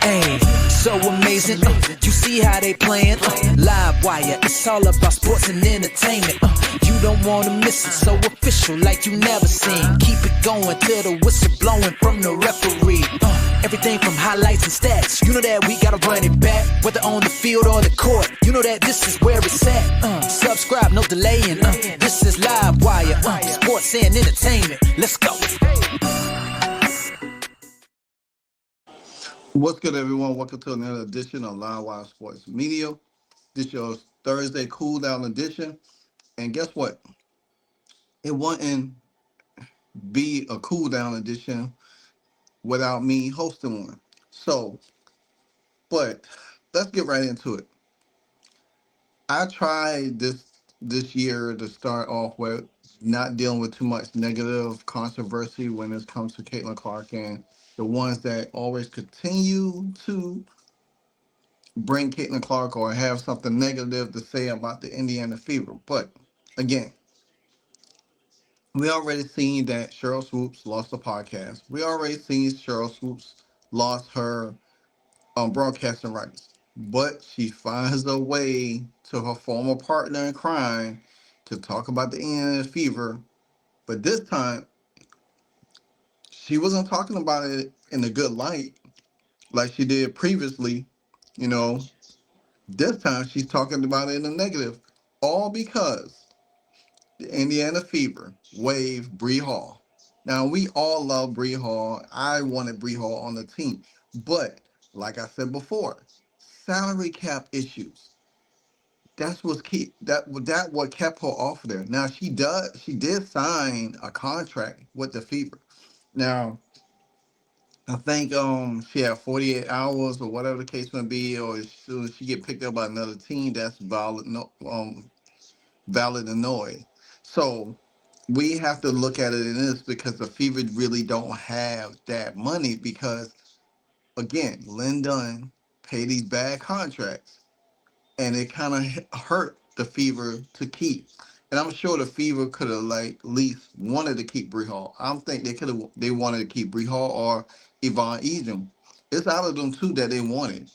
Ayy, so amazing. You see how they playing? Live wire, it's all about sports and entertainment. You don't wanna miss it, so official like you never seen. Keep it going till the whistle blowing from the referee. Everything from highlights and stats. You know that we gotta run it back, whether on the field or the court. You know that this is where it's at. Subscribe, no delaying. This is Live Wire, sports and entertainment. Let's go. What's good, everyone? Welcome to another edition of Live Wire Sports Media. This is your Thursday cool down edition. And guess what? It wouldn't be a cool down edition without me hosting one. But let's get right into it. I tried this year to start off with not dealing with too much negative controversy when it comes to Caitlin Clark and the ones that always continue to bring Caitlin Clark or have something negative to say about the Indiana Fever. But again, we already seen that Sheryl Swoopes lost the podcast. We already seen Sheryl Swoopes lost her broadcasting rights. But she finds a way to her former partner in crime to talk about the Indiana Fever. But this time, she wasn't talking about it in a good light like she did previously. You know, this time she's talking about it in a negative. All because the Indiana Fever waived Bree Hall. Now, we all love Bree Hall. I wanted Bree Hall on the team. But, like I said before, salary cap issues. That's what's key. That what kept her off there. Now she did sign a contract with the Fever. Now, I think she had 48 hours or whatever the case may be, or as soon as she get picked up by another team, that's valid no valid annoy. So we have to look at it in this because the Fever really don't have that money because again, Lynn Dunn paid these bad contracts and it kind of hurt the Fever to keep. And I'm sure the Fever could have like at least wanted to keep Bree Hall. I don't think they wanted to keep Bree Hall or Yvonne Ejim. It's out of them two that they wanted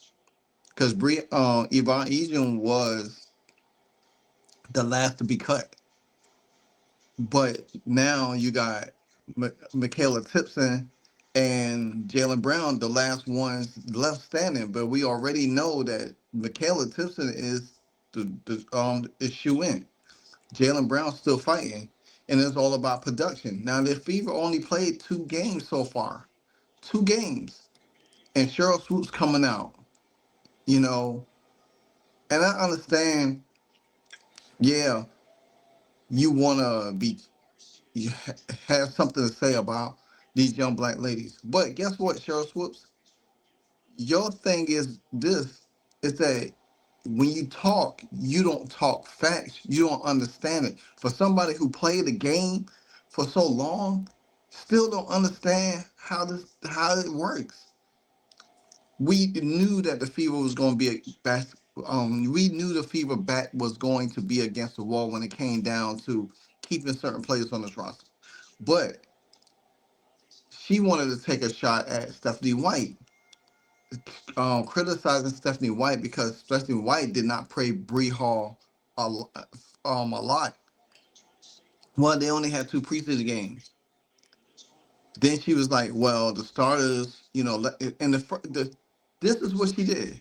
because Yvonne Ejim was the last to be cut. But now you got Michaela Tipson and Jalen Brown, the last ones left standing. But we already know that Michaela Tipson is the is shoe in. Jalen Brown's still fighting, and it's all about production. Now the Fever only played 2 games so far, 2 games, and Sheryl Swoopes coming out. You know, and I understand. Yeah, you wanna be you have something to say about these young black ladies. But guess what, Sheryl Swoops? Your thing is this is that when you talk, you don't talk facts. You don't understand it. For somebody who played the game for so long, still don't understand how it works. We knew that the Fever was going to be a back. We knew the Fever back was going to be against the wall when it came down to keeping certain players on this roster. But she wanted to take a shot at Stephanie White, criticizing Stephanie White because Stephanie White did not play Bree Hall a lot. Well, they only had 2 preseason games. Then she was like, "Well, the starters, and this is what she did.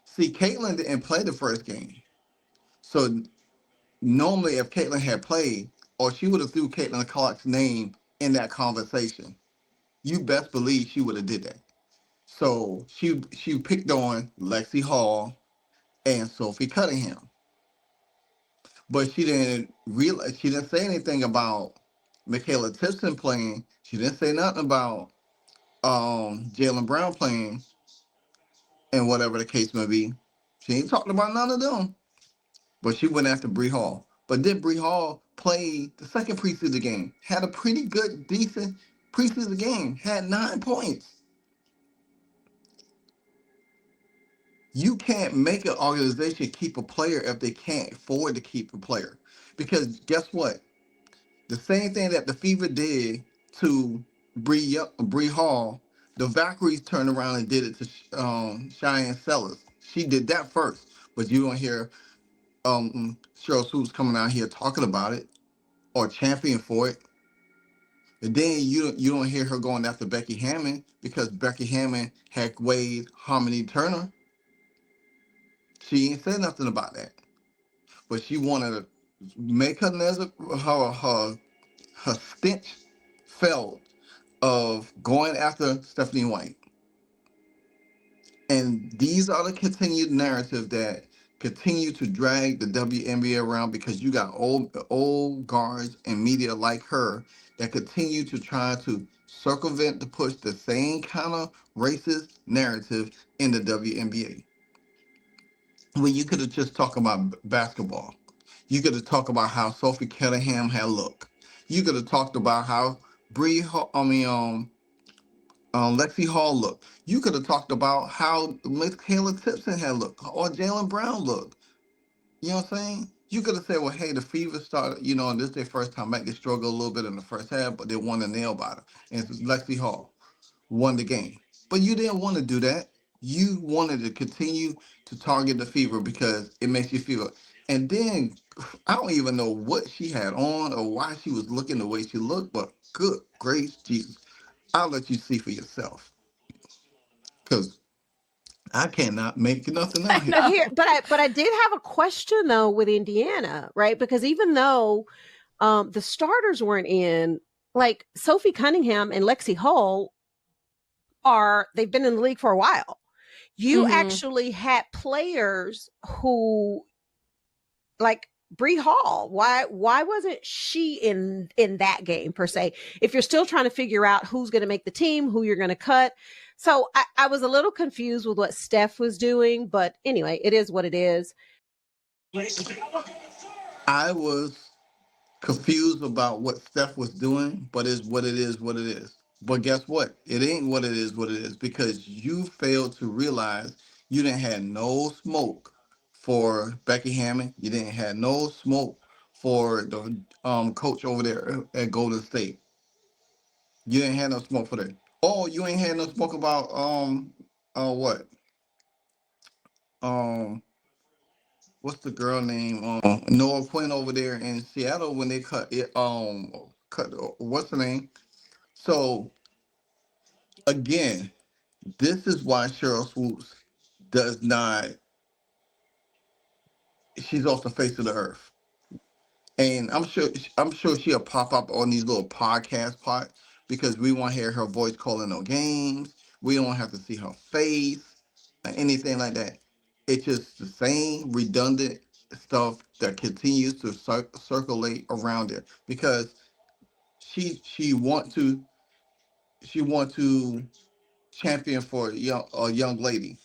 See, Caitlin didn't play the first game, so normally if Caitlin had played, or she would have threw Caitlin Clark's name in that conversation. You best believe she would have did that. So she picked on Lexi Hall and Sophie Cunningham, but she didn't say anything about Michaela Tipson playing. She didn't say nothing about Jalen Brown playing and whatever the case may be. She ain't talking about none of them. But she went after Bree Hall. But then Bree Hall played the second preseason game, had a pretty good, decent preseason game, had 9 points. You can't make an organization keep a player if they can't afford to keep a player. Because guess what? The same thing that the Fever did to Bree Hall, The Valkyries turned around and did it to Cheyenne Sellers. She did that first, but you don't hear Sheryl Swoopes coming out here talking about it or championing for it. And then you don't hear her going after Becky Hammond because Becky Hammond had waived Harmony Turner. She ain't said nothing about that, but she wanted to make her stench felt of going after Stephanie White. And these are the continued narrative that continue to drag the WNBA around because you got old guards and media like her that continue to try to circumvent to push the same kind of racist narrative in the WNBA. When you could have just talked about basketball, you could have talked about how Sophie Ketterham had looked. You could have talked about how Bree, Lexi Hall looked. You could have talked about how Michaela Tipson had looked or Jalen Brown looked. You know what I'm saying? You could have said, well, hey, the Fever started, and this is their first time back. They struggled a little bit in the first half, but they won a nail biter. And Lexi Hall won the game. But you didn't want to do that. You wanted to continue to target the Fever because it makes you feel. And then I don't even know what she had on or why she was looking the way she looked, but good grace, Jesus. I'll let you see for yourself. Because I cannot make nothing out here. But I did have a question though with Indiana, right? Because even though the starters weren't in, like Sophie Cunningham and Lexi Hull they've been in the league for a while. You actually had players who, like Bree Hall. Why wasn't she in that game per se? If you're still trying to figure out who's going to make the team, who you're going to cut. So I was a little confused with what Steph was doing, but anyway, it is what it is. I was confused about what Steph was doing, but it's what it is, what it is. But guess what? It ain't what it is, because you failed to realize you didn't have no smoke for Becky Hammond. You didn't have no smoke for the coach over there at Golden State. You didn't have no smoke for that. Oh, you ain't had no smoke about what? Um what's the girl name? Noah Quinn over there in Seattle when they cut it. Cut what's the name? So again, this is why Sheryl Swoopes does not. She's off the face of the earth, and I'm sure she'll pop up on these little podcast parts because we won't hear her voice calling no games. We don't have to see her face or anything like that. It's just the same redundant stuff that continues to circulate around there because she she want to she want to champion for a young lady.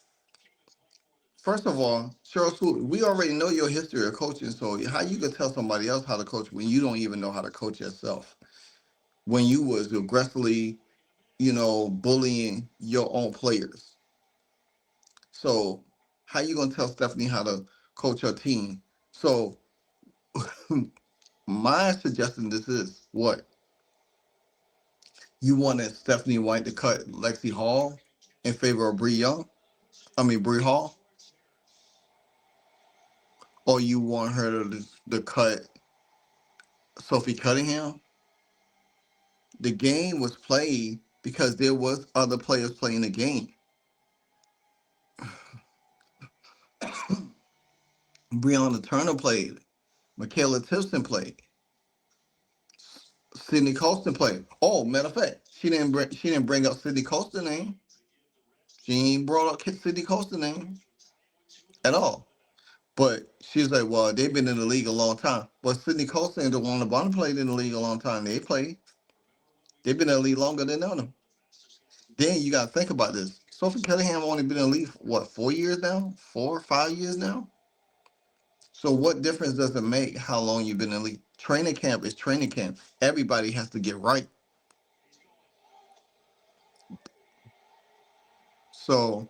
First of all, Cheryl Swoop, we already know your history of coaching, so how you can tell somebody else how to coach when you don't even know how to coach yourself? When you was aggressively, bullying your own players. So how you gonna tell Stephanie how to coach her team? So my suggestion this is what you wanted Stephanie White to cut Lexi Hall in favor of Bree Hall, or you want her to cut Sophie Cunningham. The game was played because there was other players playing the game. Breonna Turner played. Michaela Tipson played. Sydney Colston played. Oh, matter of fact, she didn't bring up Sydney Colston name. She ain't brought up Sydney Colston name at all. But she was like, well, they've been in the league a long time. But Sydney Colston and DeWanda Bonner played in the league a long time. They played. They've been in the league longer than them. Then you got to think about this. Sophie Cunningham only been in the league for, what, 4 years now? 4 or 5 years now? So what difference does it make how long you've been in the league? Training camp is training camp. Everybody has to get right. So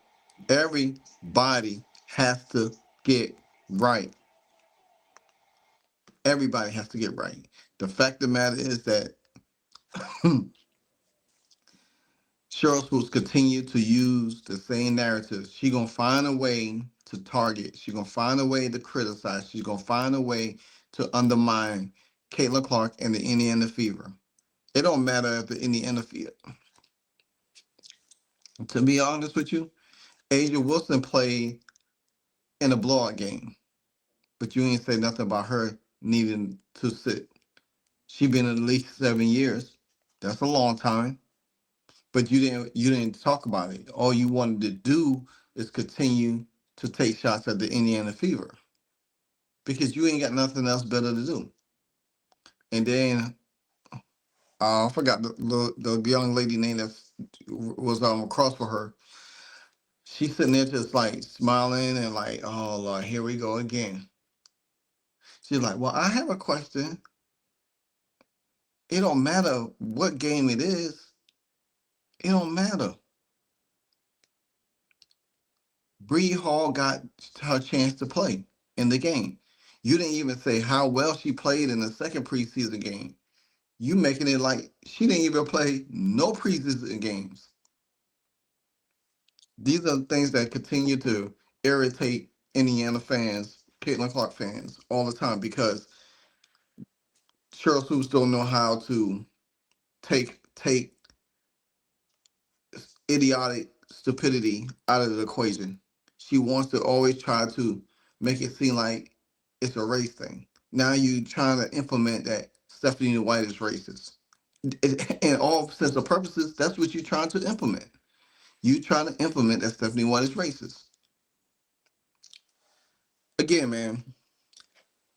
everybody has to get right. Everybody has to get right. The fact of the matter is that Sheryl Swoopes continue to use the same narratives. She gonna find a way to target. She gonna find a way to criticize. She's gonna find a way to undermine Caitlin Clark and the Indiana Fever. It don't matter if the Indiana Fever. To be honest with you, Asia Wilson played in a blowout game, but you ain't say nothing about her needing to sit. She been in at least 7 years. That's a long time. But you didn't talk about it. All you wanted to do is continue to take shots at the Indiana Fever because you ain't got nothing else better to do. And then I forgot the young lady name that was across for her. She's sitting there just like smiling and like, oh Lord, here we go again. She's like, well, I have a question. It don't matter what game it is. It don't matter. Bree Hall got her chance to play in the game. You didn't even say how well she played in the second preseason game. You making it like she didn't even play no preseason games. These are things that continue to irritate Indiana fans, Caitlin Clark fans all the time because Sheryl Swoopes don't know how to take idiotic stupidity out of the equation. She wants to always try to make it seem like it's a race thing. Now you trying to implement that Stephanie White is racist. In all sense of purposes, that's what you're trying to implement. You trying to implement that Stephanie White is racist. Again, man,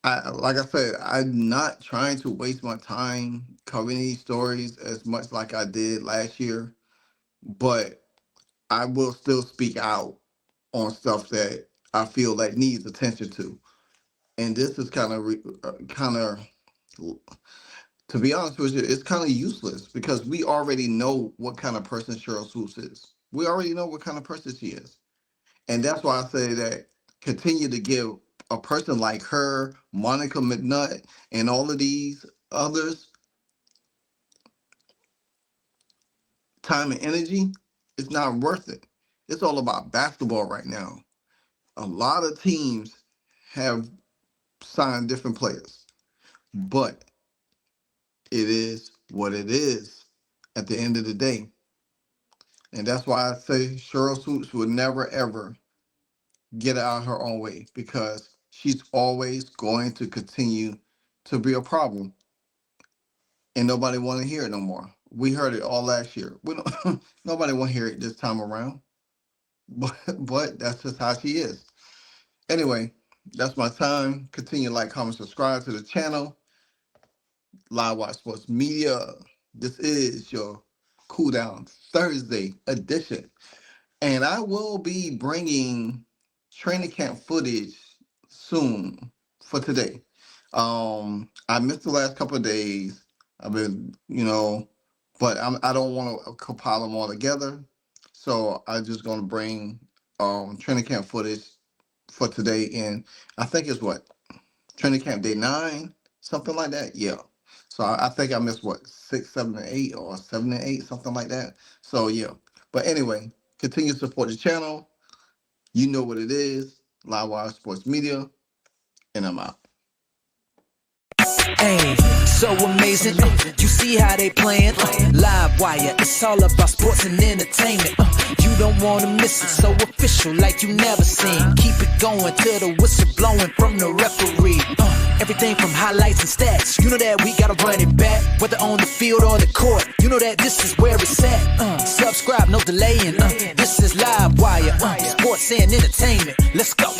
like I said, I'm not trying to waste my time covering these stories as much like I did last year, but I will still speak out on stuff that I feel like needs attention to. And this is kind of, to be honest with you, it's kind of useless because we already know what kind of person Sheryl Swoopes is. We already know what kind of person she is. And that's why I say that continue to give a person like her, Monica McNutt, and all of these others time and energy, it's not worth it. It's all about basketball right now. A lot of teams have signed different players, but it is what it is at the end of the day. And that's why I say Sheryl Swoopes would never, ever get out her own way because she's always going to continue to be a problem. And nobody want to hear it no more. We heard it all last year. We don't, nobody want to hear it this time around. But that's just how she is. Anyway, that's my time. Continue to like, comment, subscribe to the channel. Live Watch Sports Media. This is your Cool Down Thursday edition. And I will be bringing training camp footage soon for today. I missed the last couple of days. I've been, but I don't want to compile them all together. So I'm just going to bring training camp footage for today. And I think it's training camp day 9, something like that. Yeah. So I think I missed 6, 7, and 8 or 7 and 8, something like that. So yeah. But anyway, continue to support the channel. You know what it is. Livewire Sports Media. And I'm out. Hey, so amazing. You see how they playing? Live wire, it's all about sports and entertainment. You don't want to miss it, so official like you never seen. Keep it going till the whistle blowing from the referee. Everything from highlights and stats. You know that we gotta run it back, whether on the field or the court. You know that this is where it's at. Subscribe, no delaying. This is Live Wire, sports and entertainment. Let's go.